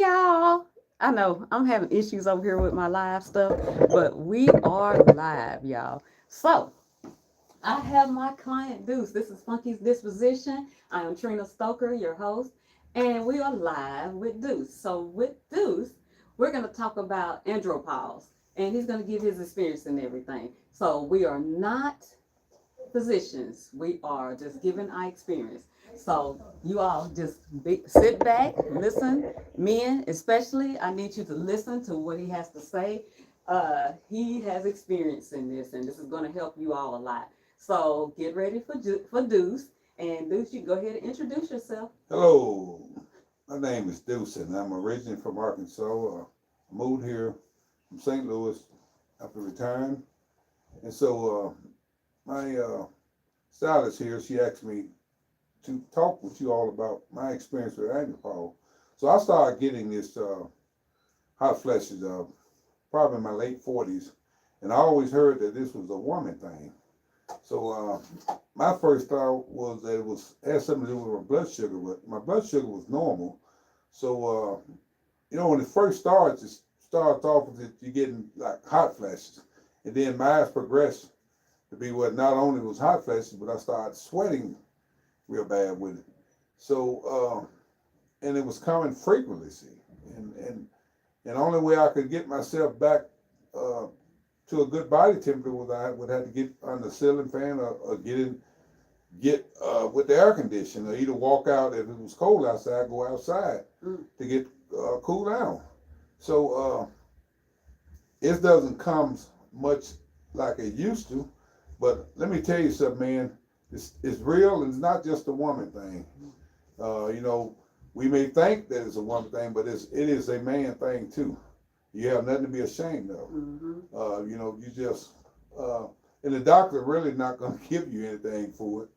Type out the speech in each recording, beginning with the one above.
y'all. I know I'm having issues over here with my live stuff, but we are live, y'all. So I have my client Deuce. This is Funky's Disposition. I am Trina Stoker, your host, and we are live with Deuce. So with Deuce, we're going to talk about Andropause, and he's going to give his experience and everything. So we are not physicians. We are just giving our experience. So you all just sit back, listen. Men, especially, I need you to listen to what he has to say. He has experience in this, and this is going to help you all a lot. So get ready for Deuce. And Deuce, you go ahead and introduce yourself. Hello, my name is Deuce, and I'm originally from Arkansas. I moved here from St. Louis after retiring, and so my stylist here, she asked me to talk with you all about my experience with Andropause. So I started getting this hot flashes probably in my late 40s, and I always heard that this was a woman thing. So my first thought was that it was had something to do with my blood sugar. But my blood sugar was normal. So when it first starts, it starts off with you getting like hot flashes, and then mine progressed to be what not only was hot flashes, but I started sweating real bad with it. So and it was coming frequently. See, and the only way I could get myself back uh, to a good body temperature was I would have to get on the ceiling fan or get with the air conditioner, or either walk out if it was cold outside, go outside to get cool down. So it doesn't come much like it used to, but let me tell you something, man. It's real, and it's not just a woman thing. You know, we may think that it's a woman thing, but it is a man thing too. You have nothing to be ashamed of. You just and the doctor really not going to give you anything for it.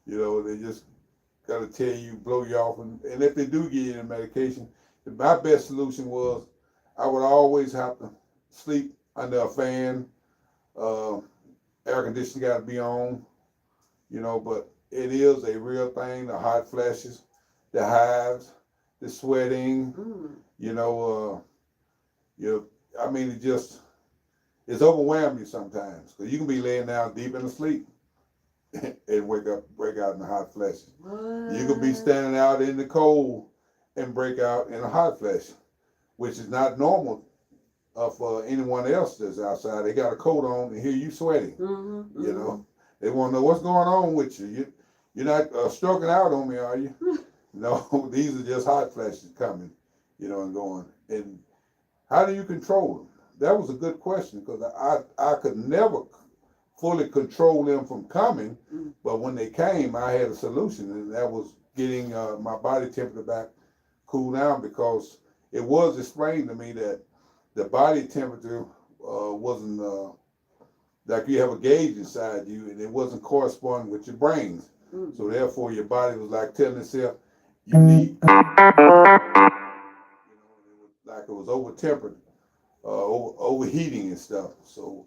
They just got to tell you, blow you off, and if they do give you the medication, my best solution was I would always have to sleep under a fan. Uh, Air conditioning got to be on. But it is a real thing. The hot flashes, the hives, the sweating. You know, you. I mean, it's overwhelming you sometimes because you can be laying down deep in the sleep and break out in the hot flashes. What? You could be standing out in the cold and break out in a hot flash, which is not normal for anyone else that's outside. They got a coat on and hear you sweating. They want to know what's going on with you. You're not stroking out on me, are you? No, these are just hot flashes coming, and going. And how do you control them? That was a good question because I could never fully control them from coming, but when they came, I had a solution, and that was getting my body temperature back cool down because it was explained to me that the body temperature wasn't like you have a gauge inside you, and it wasn't corresponding with your brains. So therefore, your body was like telling itself, you need, it was like it was over tempered, overheating and stuff. So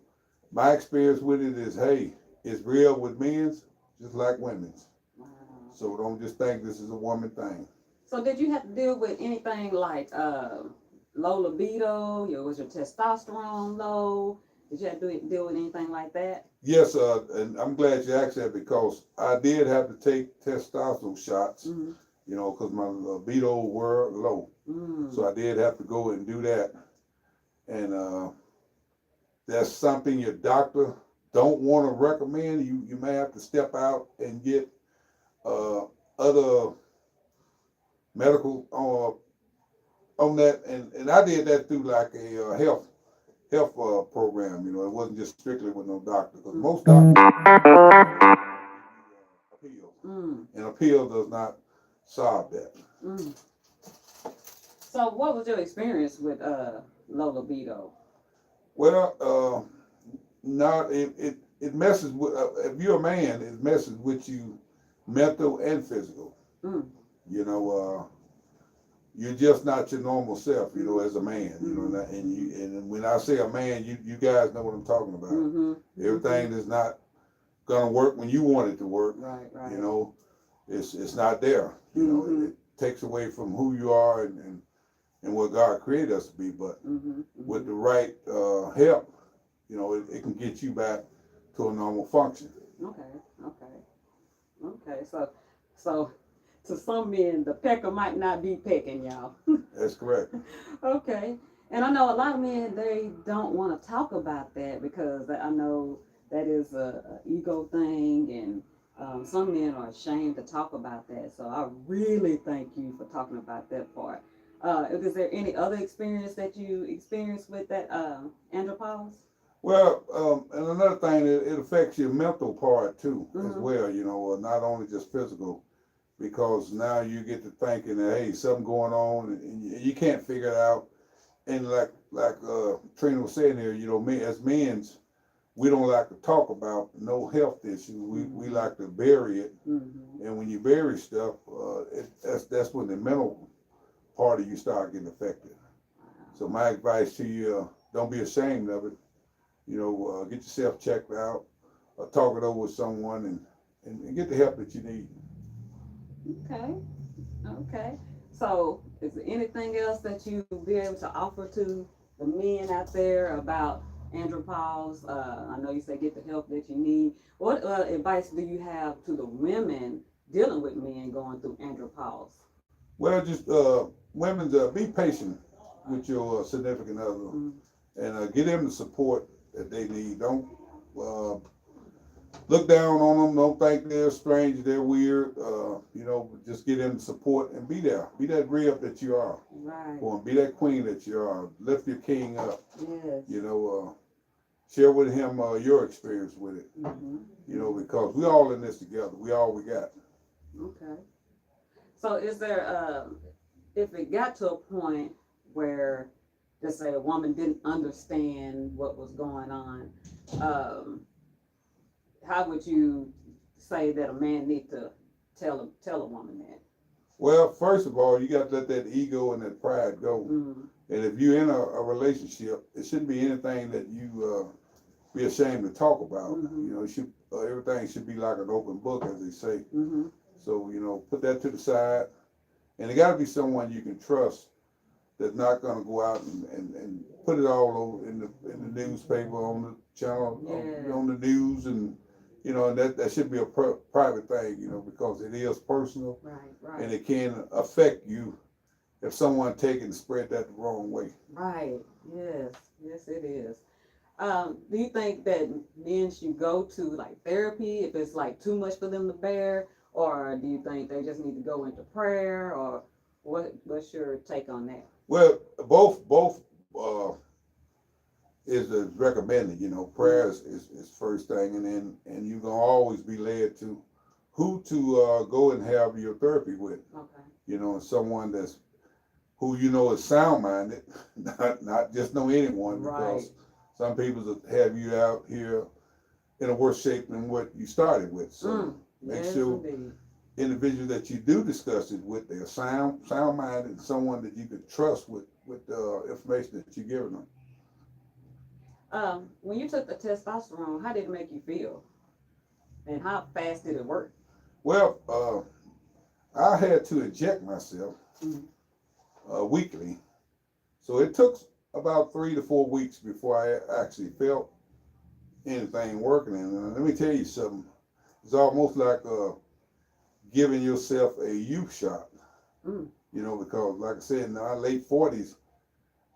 my experience with it is, hey, it's real with men's just like women's. Wow. So don't just think this is a woman thing. So did you have to deal with anything like low libido? Was your testosterone low? Did you have to deal with anything like that? Yes, and I'm glad you asked that because I did have to take testosterone shots, because my libido were low. So I did have to go and do that. And that's something your doctor don't want to recommend. You may have to step out and get other medical on that. And I did that through like a health program. It wasn't just strictly with no doctor because most doctors give you a pill, and a pill does not solve that. So what was your experience with low libido? Well, not it messes with if you're a man, it messes with you mental and physical. You're just not your normal self, as a man, and when I say a man, you guys know what I'm talking about. Everything is not gonna work when you want it to work. Right. It's not there. It takes away from who you are, and and what God created us to be. But Mm-hmm. with the right help, you know, it can get you back to a normal function. Okay. Okay. Okay. So to some men, the pecker might not be pecking, y'all. That's correct. Okay. And I know a lot of men, they don't want to talk about that because I know that is a ego thing, and some men are ashamed to talk about that. So I really thank you for talking about that part. Is there any other experience that you experienced with that andropause? Well, and another thing, it affects your mental part too, as Mm-hmm. well. You know, not only just physical, because now you get to thinking that hey, something going on, and you can't figure it out. And like Trina was saying here, you know, me as men's, we don't like to talk about no health issues. We Mm-hmm. like to bury it, Mm-hmm. and when you bury stuff, that's when the mental part of you start getting affected. So my advice to you, don't be ashamed of it. You know, get yourself checked out, talk it over with someone, and get the help that you need. Okay. Okay. So, is there anything else that you be able to offer to the men out there about andropause? I know you say get the help that you need. What advice do you have to the women dealing with men going through andropause? Well, just women, be patient with your significant other, Mm, and give them the support that they need. Don't uh, look down on them. Don't think they're strange, they're weird. You know, just give them the support and be there. Be that rib that you are, right. or be that queen that you are. Lift your king up. Yes. You know, share with him your experience with it. Mm-hmm. You know, because we all in this together. We all we got. Okay. So, is there if it got to a point where, let's say, a woman didn't understand what was going on, um, how would you say that a man need to tell a woman that? Well, first of all, you got to let that ego and that pride go. Mm-hmm. And if you're in a relationship, it shouldn't be anything that you be ashamed to talk about. Mm-hmm. You know, everything should be like an open book, as they say. Mm-hmm. So, you know, put that to the side. And it got to be someone you can trust that's not going to go out and put it all over in the newspaper, on the channel, Yeah. on the news, and you know, and that should be a private thing, you know, because it is personal Right. and Right. it can affect you if someone take and spread that the wrong way. Right. Yes. Yes, it is. Do you think that men should go to like therapy if it's like too much for them to bear, or do you think they just need to go into prayer, or what's your take on that? Well, both uh, is recommended. You know, prayer is first thing, and you're gonna always be led to who to go and have your therapy with. Okay. You know, and someone that's who you know is sound minded, not just know anyone, Right. because some people will have you out here in a worse shape than what you started with. So make Yes, sure indeed. individuals that you do discuss it with, they're sound minded, and someone that you can trust with the information that you're giving them. When you took the testosterone, how did it make you feel, and how fast did it work? Well, I had to inject myself Mm. weekly, so it took about 3 to 4 weeks before I actually felt anything working. And let me tell you something. It's almost like giving yourself a youth shot. Mm. You know, because like I said, in my late 40s,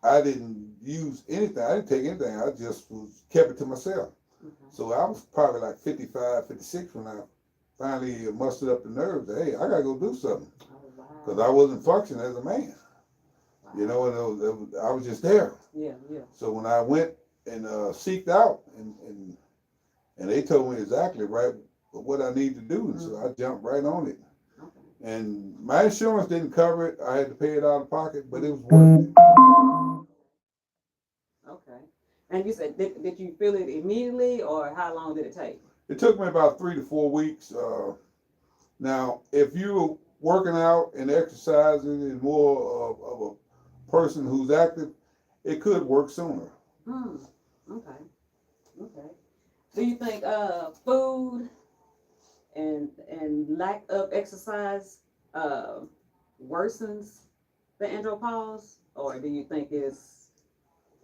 I didn't use anything. I didn't take anything. I just kept it to myself. Okay. So I was probably like 55, 56 when I finally mustered up the nerves. That, hey, I gotta go do something Oh because I wow. wasn't functioning as a man. You know, Wow. and I was just there. Yeah. Yeah. So when I went and seeked out, and they told me exactly right what I need to do, and so I jumped right on it. Okay. And my insurance didn't cover it. I had to pay it out of pocket, but it Mm. was worth it. Okay. And you said, did you feel it immediately, or how long did it take? It took me about 3 to 4 weeks. Now, if you're working out and exercising and more of a person who's active, it could work sooner. Hmm. Okay. Okay. Do you think food and lack of exercise uh worsens the andropause, or do you think it's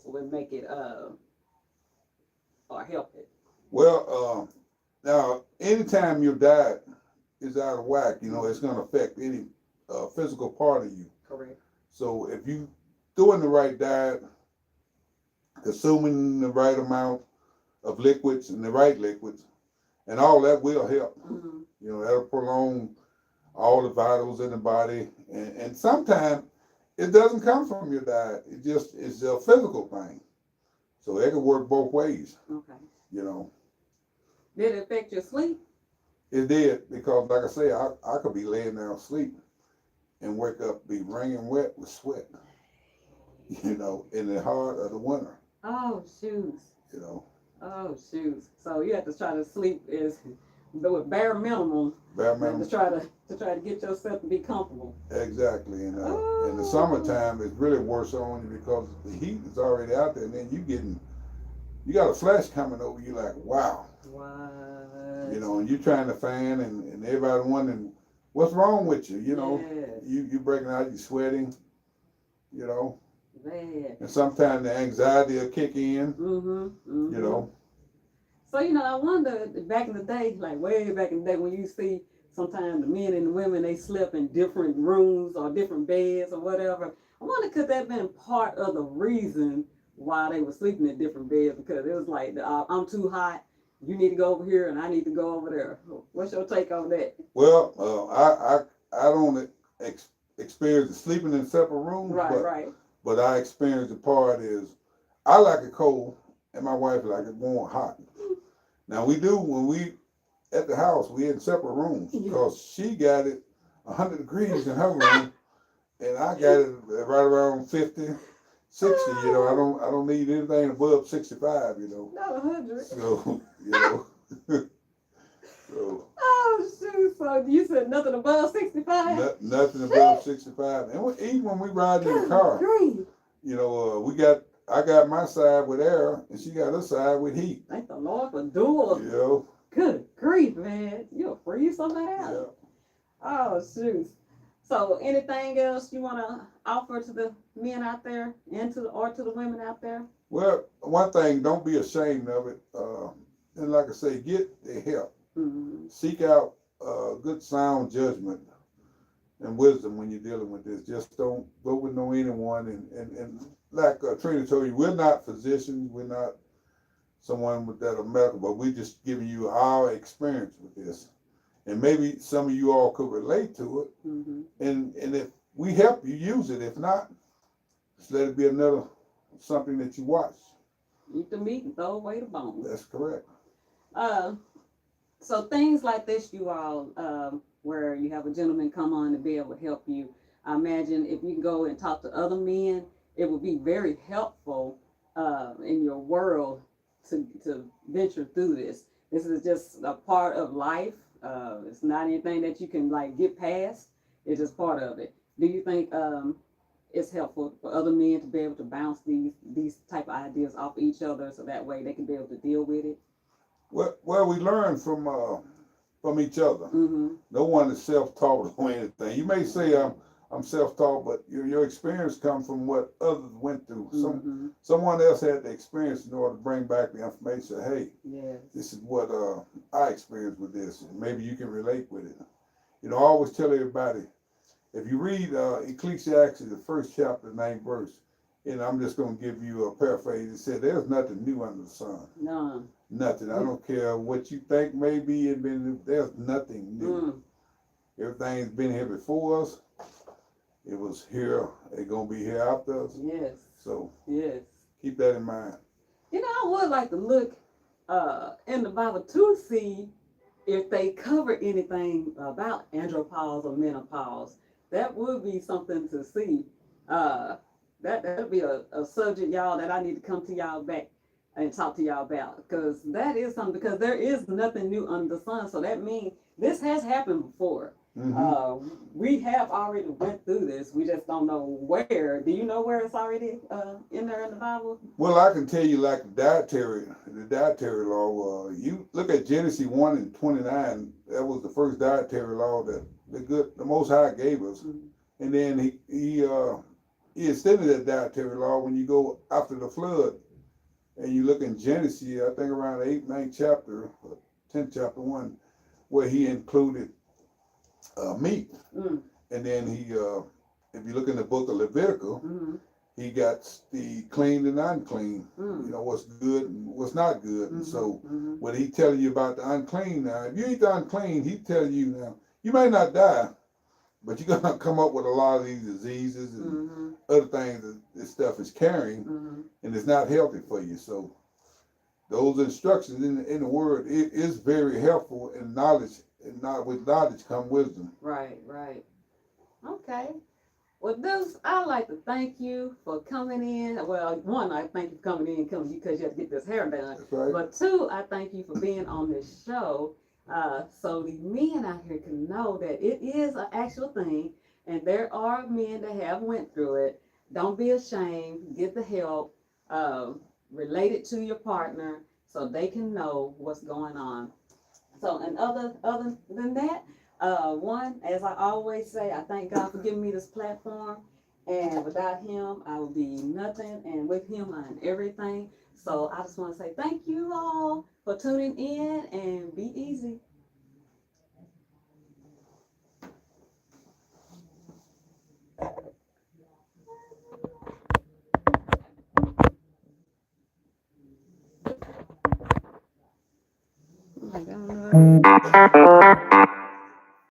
would make it or help it? Well, now anytime your diet is out of whack, you know, it's going to affect any physical part of you. Correct. So if you doing the right diet, consuming the right amount of liquids and the right liquids, and all that will help. Mm-hmm. You know, that'll prolong all the vitals in the body. And sometimes it doesn't come from your diet. It just is a physical thing. So it can work both ways, Okay. you know. Did it affect your sleep? It did because, like I say, I could be laying down asleep and wake up, be wringing wet with sweat, you know, in the heart of the winter, Oh shoes. you know. Oh shoes. So you have to try to sleep is with bare minimum Bare and minimum. to try to get yourself to be comfortable. Exactly. And in the Oh. summertime, it's really worse on you because the heat is already out there, and then you got a flash coming over you like, wow. What? You know, and you trying to fan, and everybody wondering what's wrong with you. You know, Yes. you breaking out, you sweating. You know, Man. and sometimes the anxiety will kick in. Mm-hmm. Mm-hmm. You know, So, I wonder back in the day, like way back in the day, when you see sometimes the men and the women, they slept in different rooms or different beds or whatever. I wonder could that have been part of the reason why they were sleeping in different beds, because it was like, I'm too hot, you need to go over here and I need to go over there. What's your take on that? well, I don't experience sleeping in separate rooms, Right, right. but I experience the part is I like it cold and my wife like it warm hot. Now we do when we at the house we in separate rooms because she got it 100 degrees in her room and I got it right around 50, 60. You know, I don't need anything above 65. You know, Not 100. so you know, so Oh, shoot. So you said nothing above 65? nothing above 65. And even when we ride in the car, Grief. you know, I got my side with air and she got her side with heat. Thank the Lord for dual. You know, Good grief, man. You'll freeze somebody out. yeah. Oh, shoot. So anything else you want to offer to the men out there and to the women out there? Well, one thing, don't be ashamed of it. And like I say, get the help. Mm-hmm. Seek out good sound judgment and wisdom when you're dealing with this. Just don't go with no anyone. And like Trina told you, we're not physicians. We're not someone with that are medical, but we're just giving you our experience with this. And maybe some of you all could relate to it. Mm-hmm. And if we help you, use it. If not, just let it be another something that you watch. Eat the meat and throw away the bones. That's correct. So things like this, you all, where you have a gentleman come on to be able to help you. I imagine if you go and talk to other men, it would be very helpful in your world to venture through this. This is just a part of life. It's not anything that you can like get past. It's just part of it. Do you think it's helpful for other men to be able to bounce these type of ideas off each other so that way they can be able to deal with it? Well, we learn from each other. Mm-hmm. No one is self-taught or anything. You may say I'm self-taught, but your experience comes from what others went through. Mm-hmm. Someone else had the experience in order to bring back the information. Hey, Yes. this is what I experienced with this, and maybe you can relate with it. You know, I always tell everybody, if you read Ecclesiastes, the first chapter, 9th verse, and I'm just going to give you a paraphrase. It said, "There's nothing new under the sun." None. Nothing. I don't care what you think maybe it been. There's nothing new. Everything's been here before us. It was here. It's gonna be here after us. Yes. So Yes. keep that in mind. I would like to look in the Bible to see if they cover anything about andropause or menopause. That would be something to see. That'd be a subject, y'all, that I need to come to y'all back and talk to y'all about, because that is something, because there is nothing new under the sun. So that means this has happened before. Mm-hmm. We have already went through this. We just don't know where. Do you know where it's already in there in the Bible? Well, I can tell you, like the dietary law. You look at Genesis 1 and 29. That was the first dietary law that the Most High gave us, Mm-hmm. And then he extended that dietary law when you go after the flood and you look in Genesis, I think around the 8th, 9th chapter, 10th chapter 1, where he included meat. Mm. And then if you look in the book of Leviticus, Mm-hmm. he got the clean and unclean, Mm. you know, what's good and what's not good. Mm-hmm. And so Mm-hmm. when he telling you about the unclean now, if you eat the unclean, he telling you now, you may not die, but you're going to come up with a lot of these diseases and Mm-hmm. other things that this stuff is carrying, Mm-hmm. and it's not healthy for you. So those instructions in the word, it is very helpful in knowledge, and not with knowledge come wisdom. Right, right. Okay. Well, Deuce, I'd like to thank you for coming in. Well, one, I thank you for coming in because you have to get this hair done. That's right. But two, I thank you for being on this show so the men out here can know that it is an actual thing and there are men that have went through it. Don't be ashamed. Get the help. Relate it to your partner so they can know what's going on. So, and other than that, one, as I always say, I thank God for giving me this platform. And without him, I would be nothing. And with him, I'm everything. So I just want to say thank you all for tuning in and be easy. Oh my God.